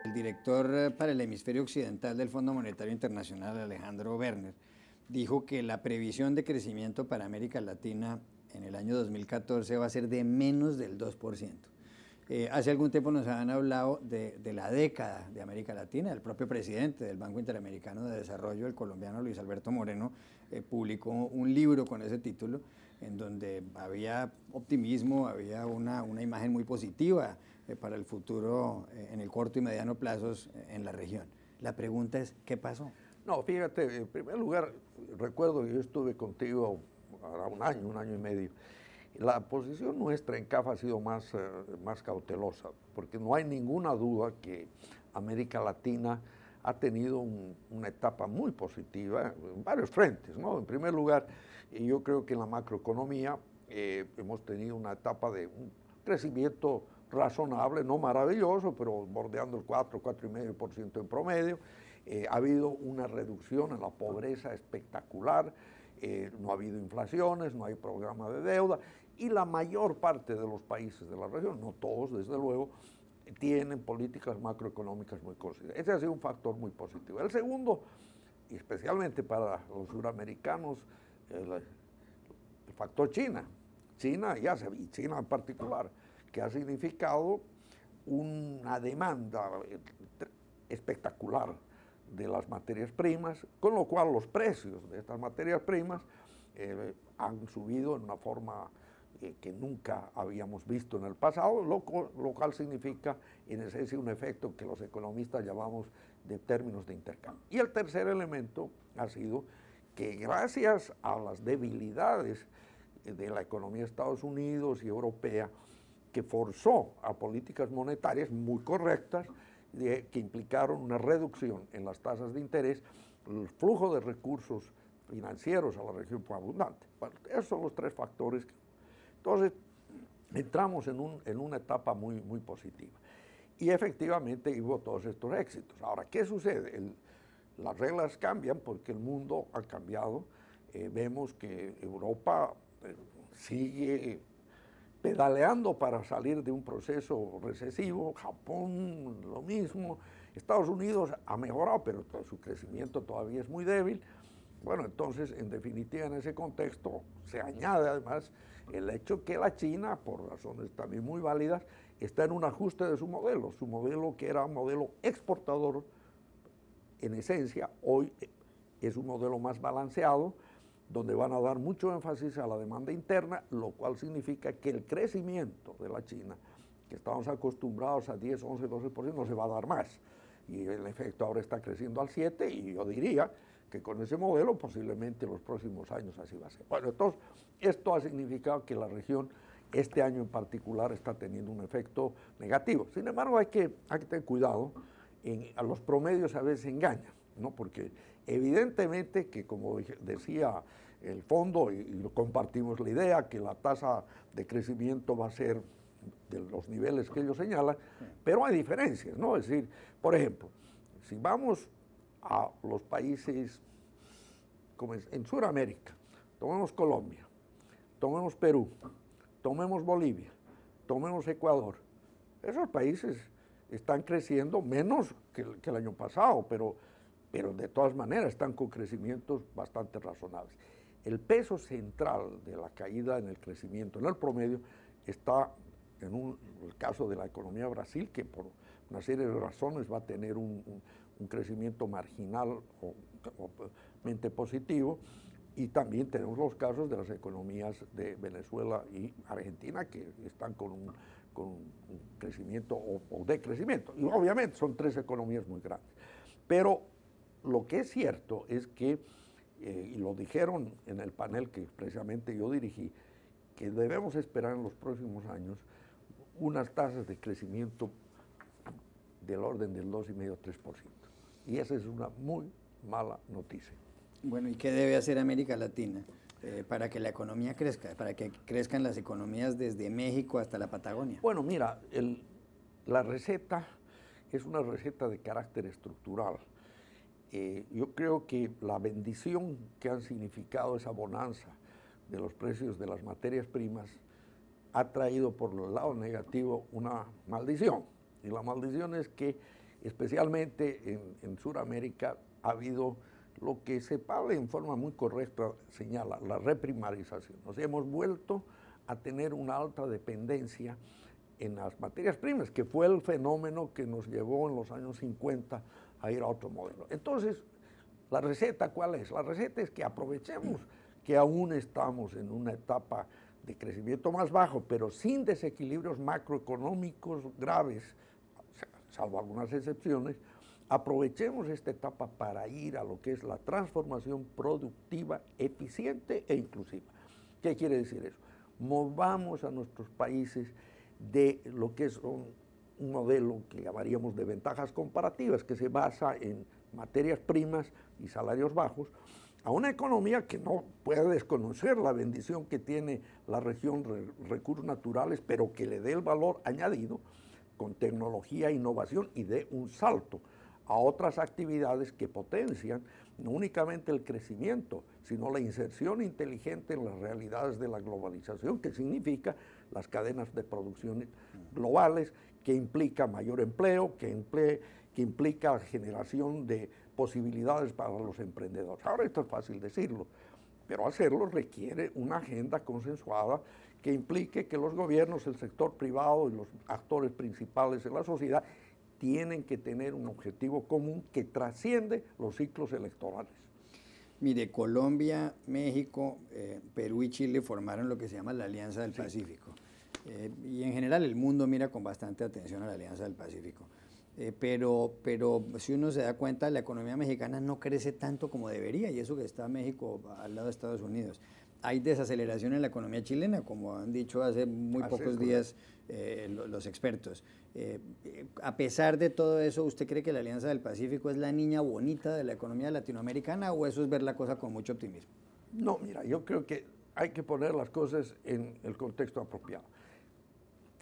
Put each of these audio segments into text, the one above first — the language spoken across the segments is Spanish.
El director para el hemisferio occidental del Fondo Monetario Internacional, Alejandro Werner, dijo que la previsión de crecimiento para América Latina en el año 2014 va a ser de menos del 2%. Hace algún tiempo nos han hablado de la década de América Latina. El propio presidente del Banco Interamericano de Desarrollo, el colombiano Luis Alberto Moreno, publicó un libro con ese título, en donde había optimismo, había una imagen muy positiva para el futuro en el corto y mediano plazos en la región. La pregunta es, ¿qué pasó? No, fíjate, en primer lugar, recuerdo que yo estuve contigo ahora un año y medio. La posición nuestra en CAF ha sido más cautelosa, porque no hay ninguna duda que América Latina ha tenido una etapa muy positiva en varios frentes, ¿no? En primer lugar, yo creo que en la macroeconomía hemos tenido una etapa de un crecimiento razonable, no maravilloso, pero bordeando el 4,5% en promedio. Ha habido una reducción en la pobreza espectacular, no ha habido inflaciones, no hay programa de deuda, y la mayor parte de los países de la región, no todos desde luego, tienen políticas macroeconómicas muy considerables. Ese ha sido un factor muy positivo. El segundo, y especialmente para los suramericanos, el factor China. China en particular, que ha significado una demanda espectacular de las materias primas, con lo cual los precios de estas materias primas han subido en una forma que nunca habíamos visto en el pasado, lo cual significa en esencia un efecto que los economistas llamamos de términos de intercambio. Y el tercer elemento ha sido que gracias a las debilidades de la economía de Estados Unidos y europea, que forzó a políticas monetarias muy correctas, que implicaron una reducción en las tasas de interés, el flujo de recursos financieros a la región fue abundante. Bueno, esos son los tres factores. Entonces, entramos en una etapa muy positiva. Y efectivamente hubo todos estos éxitos. Ahora, ¿qué sucede? Las reglas cambian porque el mundo ha cambiado. Vemos que Europa sigue pedaleando para salir de un proceso recesivo, Japón lo mismo, Estados Unidos ha mejorado, pero su crecimiento todavía es muy débil. Bueno, entonces, en definitiva, en ese contexto se añade además el hecho que la China, por razones también muy válidas, está en un ajuste de su modelo que era un modelo exportador, en esencia, hoy es un modelo más balanceado, donde van a dar mucho énfasis a la demanda interna, lo cual significa que el crecimiento de la China, que estábamos acostumbrados a 10, 11, 12%, no se va a dar más. Y el efecto ahora está creciendo al 7%, y yo diría que con ese modelo posiblemente en los próximos años así va a ser. Bueno, entonces, esto ha significado que la región, este año en particular, está teniendo un efecto negativo. Sin embargo, hay que tener cuidado, a los promedios a veces engañan, ¿no? Porque evidentemente que, como decía el fondo, y lo compartimos la idea, que la tasa de crecimiento va a ser de los niveles que ellos señalan, pero hay diferencias, ¿no? Es decir, por ejemplo, si vamos a los países como en Sudamérica, tomemos Colombia, tomemos Perú, tomemos Bolivia, tomemos Ecuador, esos países están creciendo menos que el año pasado, pero de todas maneras están con crecimientos bastante razonables. El peso central de la caída en el crecimiento, en el promedio, está en el caso de la economía de Brasil, que por una serie de razones va a tener un crecimiento marginal o positivo, y también tenemos los casos de las economías de Venezuela y Argentina, que están con un crecimiento o decrecimiento. Y obviamente son tres economías muy grandes. Pero lo que es cierto es que, y lo dijeron en el panel que precisamente yo dirigí, que debemos esperar en los próximos años unas tasas de crecimiento del orden del 2,5-3%. Y esa es una muy mala noticia. Bueno, ¿y qué debe hacer América Latina para que la economía crezca, para que crezcan las economías desde México hasta la Patagonia? Bueno, mira, la receta es una receta de carácter estructural. Yo creo que la bendición que han significado esa bonanza de los precios de las materias primas ha traído por el lado negativo una maldición. Y la maldición es que especialmente en Sudamérica ha habido lo que CEPAL en forma muy correcta señala, la reprimarización. O sea, hemos vuelto a tener una alta dependencia en las materias primas, que fue el fenómeno que nos llevó en los años 50 a ir a otro modelo. Entonces, ¿la receta cuál es? La receta es que aprovechemos que aún estamos en una etapa de crecimiento más bajo, pero sin desequilibrios macroeconómicos graves, salvo algunas excepciones. Aprovechemos esta etapa para ir a lo que es la transformación productiva, eficiente e inclusiva. ¿Qué quiere decir eso? Movamos a nuestros países de lo que es un modelo que llamaríamos de ventajas comparativas, que se basa en materias primas y salarios bajos, a una economía que no puede desconocer la bendición que tiene la región de recursos naturales, pero que le dé el valor añadido con tecnología e innovación y dé un salto a otras actividades que potencian no únicamente el crecimiento, sino la inserción inteligente en las realidades de la globalización, que significa las cadenas de producción globales, que implica mayor empleo, que implica generación de posibilidades para los emprendedores. Ahora esto es fácil decirlo, pero hacerlo requiere una agenda consensuada que implique que los gobiernos, el sector privado y los actores principales en la sociedad tienen que tener un objetivo común que trasciende los ciclos electorales. Mire, Colombia, México, Perú y Chile formaron lo que se llama la Alianza del Pacífico. Y en general el mundo mira con bastante atención a la Alianza del Pacífico. Pero si uno se da cuenta, la economía mexicana no crece tanto como debería, y eso que está México al lado de Estados Unidos. Hay desaceleración en la economía chilena, como han dicho hace muy pocos días los expertos. A pesar de todo eso, ¿usted cree que la Alianza del Pacífico es la niña bonita de la economía latinoamericana o eso es ver la cosa con mucho optimismo? No, mira, yo creo que hay que poner las cosas en el contexto apropiado.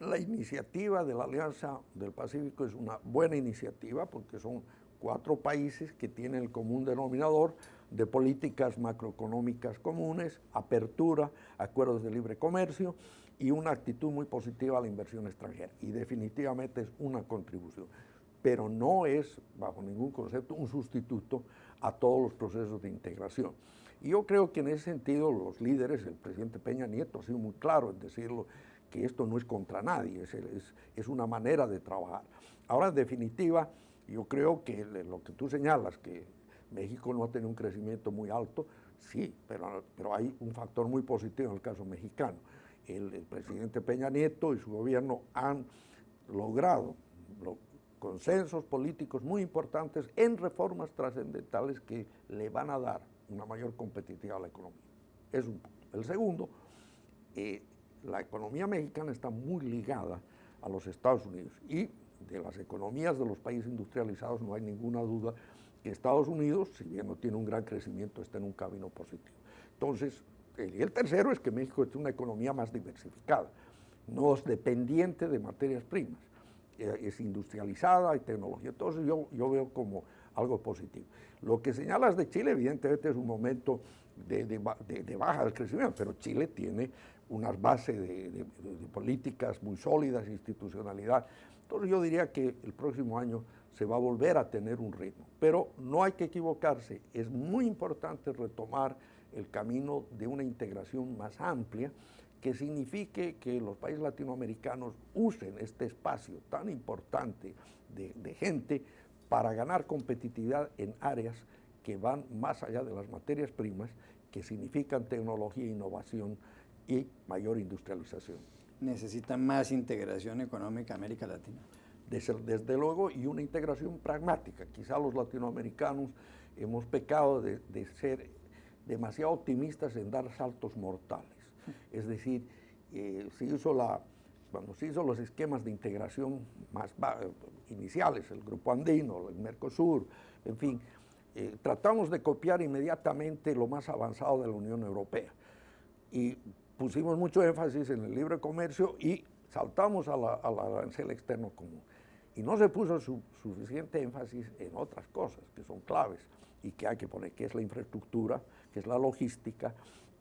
La iniciativa de la Alianza del Pacífico es una buena iniciativa porque son 4 países que tienen el común denominador de políticas macroeconómicas comunes, apertura, acuerdos de libre comercio y una actitud muy positiva a la inversión extranjera. Y definitivamente es una contribución, pero no es, bajo ningún concepto, un sustituto a todos los procesos de integración. Y yo creo que en ese sentido los líderes, el presidente Peña Nieto ha sido muy claro en decirlo, que esto no es contra nadie, es una manera de trabajar. Ahora, en definitiva, yo creo que lo que tú señalas, que México no ha tenido un crecimiento muy alto, sí, pero hay un factor muy positivo en el caso mexicano. El presidente Peña Nieto y su gobierno han logrado consensos políticos muy importantes en reformas trascendentales que le van a dar una mayor competitividad a la economía. Es un punto. El segundo, la economía mexicana está muy ligada a los Estados Unidos y de las economías de los países industrializados no hay ninguna duda que Estados Unidos, si bien no tiene un gran crecimiento, está en un camino positivo. Entonces, y el tercero es que México es una economía más diversificada, no es dependiente de materias primas, es industrializada, hay tecnología, entonces yo veo como algo positivo. Lo que señalas de Chile, evidentemente es un momento de baja del crecimiento, pero Chile tiene unas bases de políticas muy sólidas, institucionalidad. Entonces yo diría que el próximo año se va a volver a tener un ritmo, pero no hay que equivocarse, es muy importante retomar el camino de una integración más amplia que signifique que los países latinoamericanos usen este espacio tan importante de gente para ganar competitividad en áreas que van más allá de las materias primas, que significan tecnología, innovación y mayor industrialización. ¿Necesita más integración económica América Latina? Desde luego, y una integración pragmática. Quizá los latinoamericanos hemos pecado de ser demasiado optimistas en dar saltos mortales. Es decir, cuando se hizo los esquemas de integración más iniciales, el Grupo Andino, el Mercosur, en fin, tratamos de copiar inmediatamente lo más avanzado de la Unión Europea. Y pusimos mucho énfasis en el libre comercio y saltamos al arancel externo común. Y no se puso suficiente énfasis en otras cosas que son claves y que hay que poner, que es la infraestructura, que es la logística,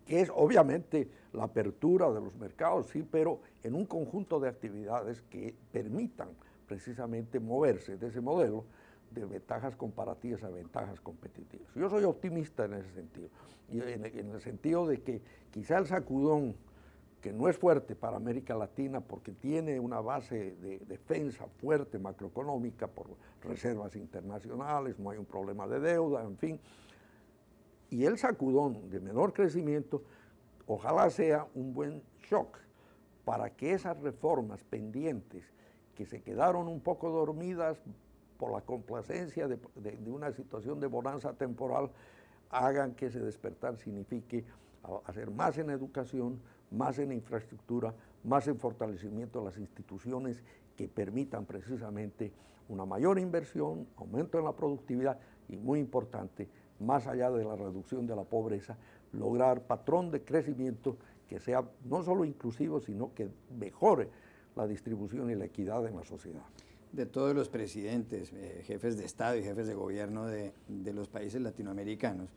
que es obviamente la apertura de los mercados, sí, pero en un conjunto de actividades que permitan precisamente moverse de ese modelo de ventajas comparativas a ventajas competitivas. Yo soy optimista en ese sentido, y en el sentido de que quizá el sacudón, que no es fuerte para América Latina porque tiene una base de defensa fuerte macroeconómica por reservas internacionales, no hay un problema de deuda, en fin, y el sacudón de menor crecimiento ojalá sea un buen shock para que esas reformas pendientes que se quedaron un poco dormidas por la complacencia de una situación de bonanza temporal, hagan que ese despertar signifique hacer más en educación, más en infraestructura, más en fortalecimiento de las instituciones que permitan precisamente una mayor inversión, aumento en la productividad y, muy importante, más allá de la reducción de la pobreza, lograr patrón de crecimiento que sea no solo inclusivo, sino que mejore la distribución y la equidad en la sociedad. De todos los presidentes, jefes de Estado y jefes de gobierno de los países latinoamericanos,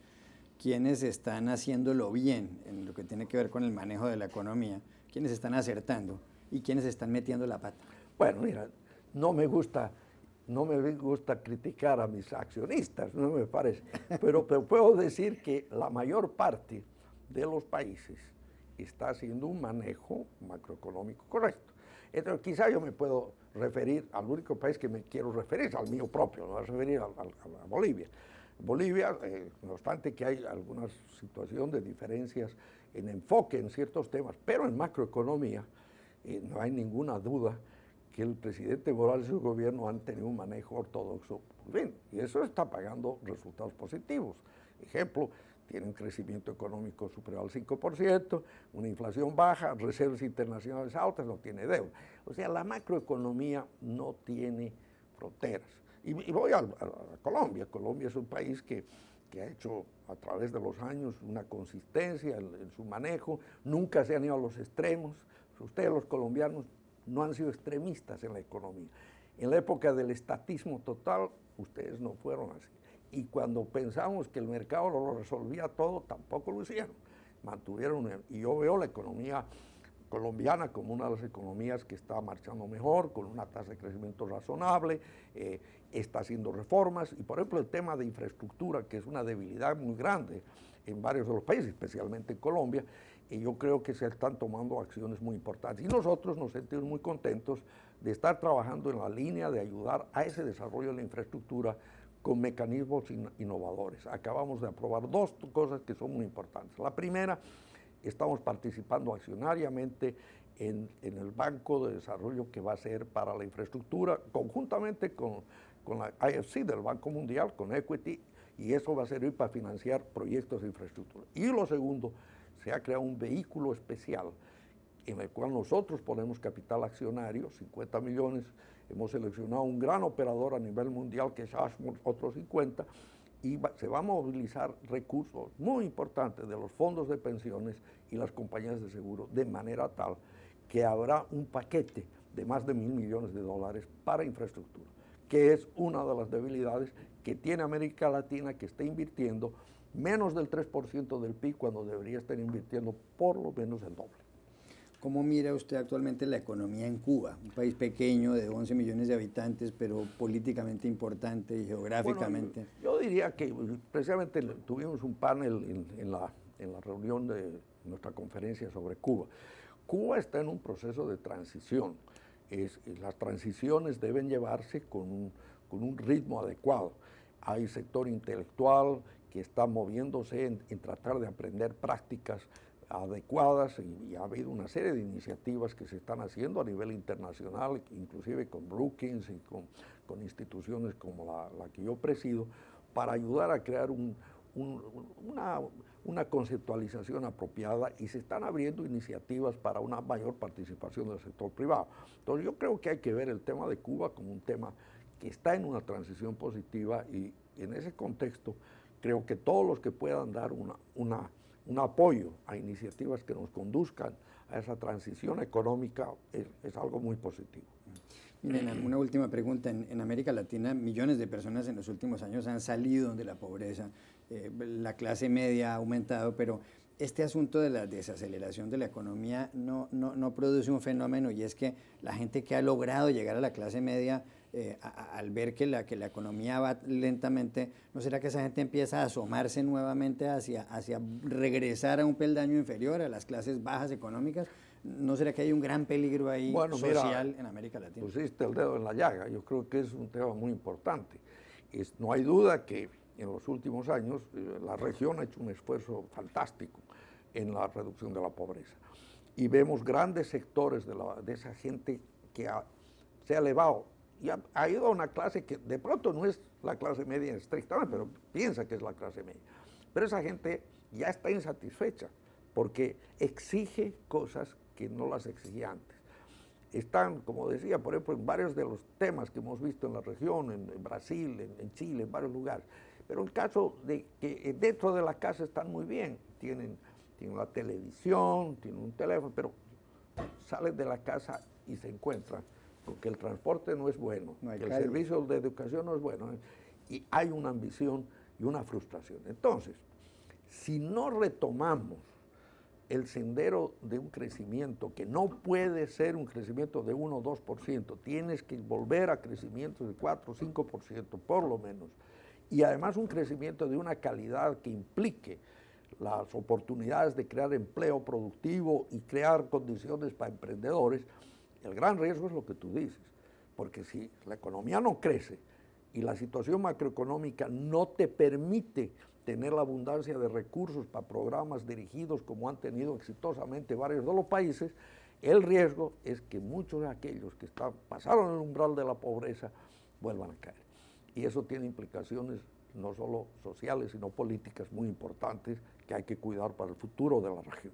¿quiénes están haciéndolo bien en lo que tiene que ver con el manejo de la economía? ¿Quiénes están acertando y quiénes están metiendo la pata? Bueno, mira, no me gusta criticar a mis accionistas, no me parece, pero puedo decir que la mayor parte de los países está haciendo un manejo macroeconómico correcto. Entonces, quizá yo me puedo referir al único país que me quiero referir, al mío propio, me voy a referir a Bolivia. Bolivia, no obstante que hay alguna situación de diferencias en enfoque en ciertos temas, pero en macroeconomía no hay ninguna duda que el presidente Morales y su gobierno han tenido un manejo ortodoxo muy bien, y eso está pagando resultados positivos. Ejemplo, tiene un crecimiento económico superior al 5%, una inflación baja, reservas internacionales altas, no tiene deuda. O sea, la macroeconomía no tiene fronteras. Y voy a Colombia. Colombia es un país que ha hecho a través de los años una consistencia en su manejo, nunca se han ido a los extremos. Ustedes, los colombianos, no han sido extremistas en la economía. En la época del estatismo total, ustedes no fueron así. Y cuando pensamos que el mercado lo resolvía todo, tampoco lo hicieron. Mantuvieron, y yo veo la economía colombiana como una de las economías que está marchando mejor, con una tasa de crecimiento razonable, está haciendo reformas, y por ejemplo el tema de infraestructura, que es una debilidad muy grande en varios de los países, especialmente en Colombia, y yo creo que se están tomando acciones muy importantes. Y nosotros nos sentimos muy contentos de estar trabajando en la línea de ayudar a ese desarrollo de la infraestructura con mecanismos innovadores. Acabamos de aprobar dos cosas que son muy importantes. La primera, estamos participando accionariamente en el Banco de Desarrollo que va a ser para la infraestructura, conjuntamente con la IFC del Banco Mundial, con Equity, y eso va a servir para financiar proyectos de infraestructura. Y lo segundo, se ha creado un vehículo especial en el cual nosotros ponemos capital accionario, 50 millones, hemos seleccionado un gran operador a nivel mundial que es Ashmore, otros 50, y se va a movilizar recursos muy importantes de los fondos de pensiones y las compañías de seguro, de manera tal que habrá un paquete de más de $1.000 millones para infraestructura, que es una de las debilidades que tiene América Latina, que está invirtiendo menos del 3% del PIB cuando debería estar invirtiendo por lo menos el doble. ¿Cómo mira usted actualmente la economía en Cuba? Un país pequeño de 11 millones de habitantes, pero políticamente importante y geográficamente. Bueno, yo diría que precisamente tuvimos un panel en la reunión de nuestra conferencia sobre Cuba. Cuba está en un proceso de transición. Las transiciones deben llevarse con un ritmo adecuado. Hay sector intelectual que está moviéndose en tratar de aprender prácticas adecuadas, y ha habido una serie de iniciativas que se están haciendo a nivel internacional, inclusive con Brookings y con instituciones como la que yo presido, para ayudar a crear una conceptualización apropiada, y se están abriendo iniciativas para una mayor participación del sector privado. Entonces yo creo que hay que ver el tema de Cuba como un tema que está en una transición positiva, y en ese contexto creo que todos los que puedan dar un apoyo a iniciativas que nos conduzcan a esa transición económica es algo muy positivo. Miren, una última pregunta. En América Latina, millones de personas en los últimos años han salido de la pobreza. La clase media ha aumentado, pero este asunto de la desaceleración de la economía no produce un fenómeno, y es que la gente que ha logrado llegar a la clase media, al ver que la economía va lentamente, ¿no será que esa gente empieza a asomarse nuevamente hacia regresar a un peldaño inferior, a las clases bajas económicas? ¿No será que hay un gran peligro ahí social en América Latina? Pusiste el dedo en la llaga. Yo creo que es un tema muy importante. No hay duda que en los últimos años la región ha hecho un esfuerzo fantástico en la reducción de la pobreza. Y vemos grandes sectores de esa gente que se ha elevado y ha ido a una clase que de pronto no es la clase media estrictamente, pero piensa que es la clase media. Pero esa gente ya está insatisfecha porque exige cosas que no las exigía antes. Están, como decía, por ejemplo, en varios de los temas que hemos visto en la región, en Brasil, en Chile, en varios lugares. Pero el caso de que dentro de la casa están muy bien, tienen la televisión, tienen un teléfono, pero salen de la casa y se encuentran porque el transporte no es bueno, que el servicio de educación no es bueno, y hay una ambición y una frustración. Entonces, si no retomamos el sendero de un crecimiento que no puede ser un crecimiento de 1 o 2%, tienes que volver a crecimientos de 4 o 5% por lo menos, y además un crecimiento de una calidad que implique las oportunidades de crear empleo productivo y crear condiciones para emprendedores. El gran riesgo es lo que tú dices, porque si la economía no crece y la situación macroeconómica no te permite tener la abundancia de recursos para programas dirigidos como han tenido exitosamente varios de los países, el riesgo es que muchos de aquellos que pasaron el umbral de la pobreza vuelvan a caer. Y eso tiene implicaciones no solo sociales, sino políticas muy importantes que hay que cuidar para el futuro de la región.